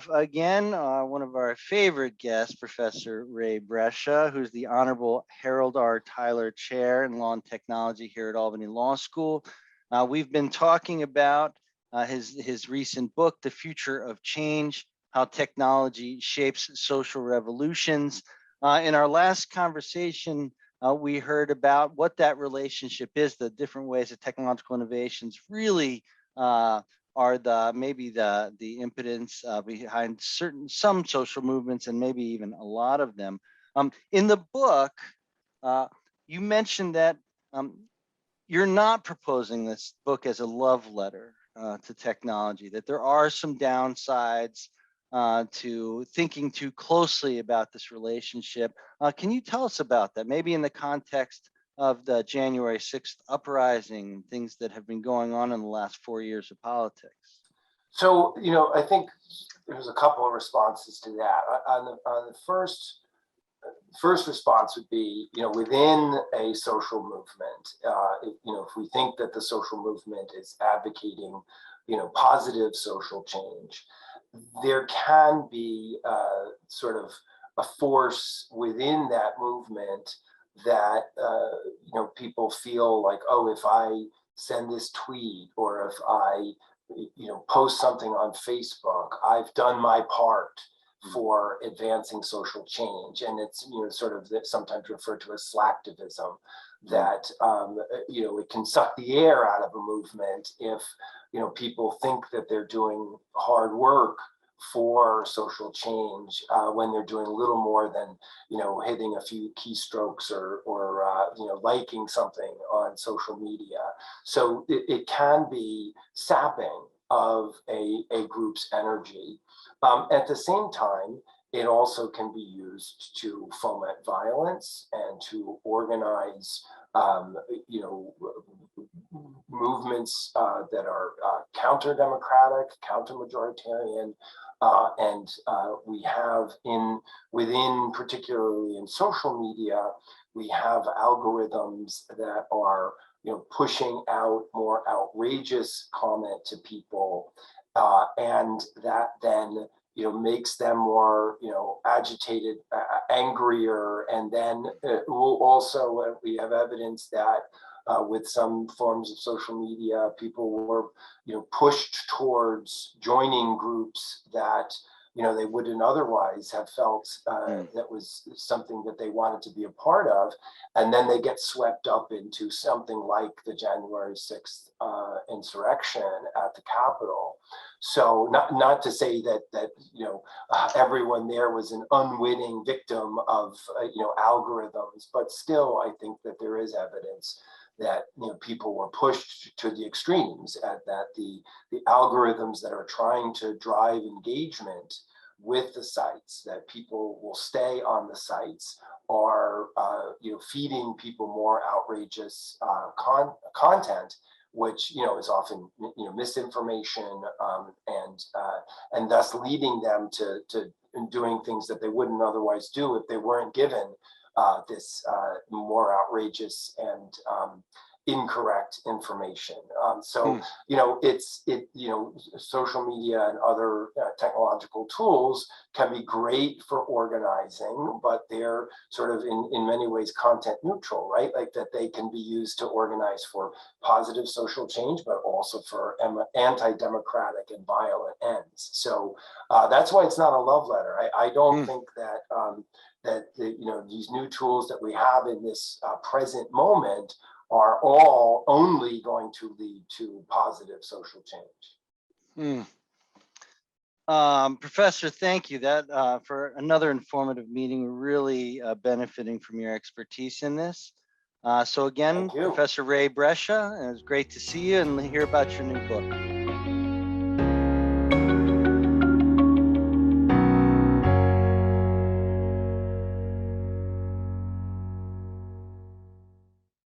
have again one of our favorite guests, Professor Ray Brescia, who's the Honorable Harold R. Tyler Chair in Law and Technology here at Albany Law School. We've been talking about his recent book, The Future of Change, How Technology Shapes Social Revolutions. In our last conversation, we heard about what that relationship is, the different ways that technological innovations really are the impotence behind some social movements, and maybe even a lot of them. In the book, you mentioned that you're not proposing this book as a love letter to technology, that there are some downsides to thinking too closely about this relationship. Can you tell us about that, maybe in the context of the January 6th uprising and things that have been going on in the last 4 years of politics? So, I think there's a couple of responses to that. On the first response would be, within a social movement, if we think that the social movement is advocating, positive social change, there can be sort of a force within that movement that people feel like, oh, if I send this tweet, or if I post something on Facebook, I've done my part for advancing social change. And it's sort of sometimes referred to as slacktivism, that it can suck the air out of a movement if people think that they're doing hard work for social change when they're doing a little more than hitting a few keystrokes or liking something on social media. So it can be sapping of a group's energy. At the same time, it also can be used to foment violence and to organize movements that are counter-democratic, counter-majoritarian, and we have within, particularly in social media, we have algorithms that are pushing out more outrageous comment to people, and that then makes them more agitated, angrier, and then we'll also we have evidence that with some forms of social media, people were pushed towards joining groups that they wouldn't otherwise have felt that was something that they wanted to be a part of, and then they get swept up into something like the January 6th insurrection at the Capitol. So not to say that everyone there was an unwitting victim of algorithms, but still I think that there is evidence that people were pushed to the extremes, at that the algorithms that are trying to drive engagement with the sites, that people will stay on the sites, are feeding people more outrageous content, which is often misinformation, and thus leading them to doing things that they wouldn't otherwise do if they weren't given this more outrageous and incorrect information. Social media and other technological tools can be great for organizing, but they're sort of in many ways content neutral, right? Like that they can be used to organize for positive social change, but also for anti-democratic and violent ends. So that's why it's not a love letter. I don't think that these new tools that we have in this present moment are all only going to lead to positive social change. Professor, thank you for another informative meeting. We're really benefiting from your expertise in this. So again, Professor Ray Brescia, it was great to see you and hear about your new book.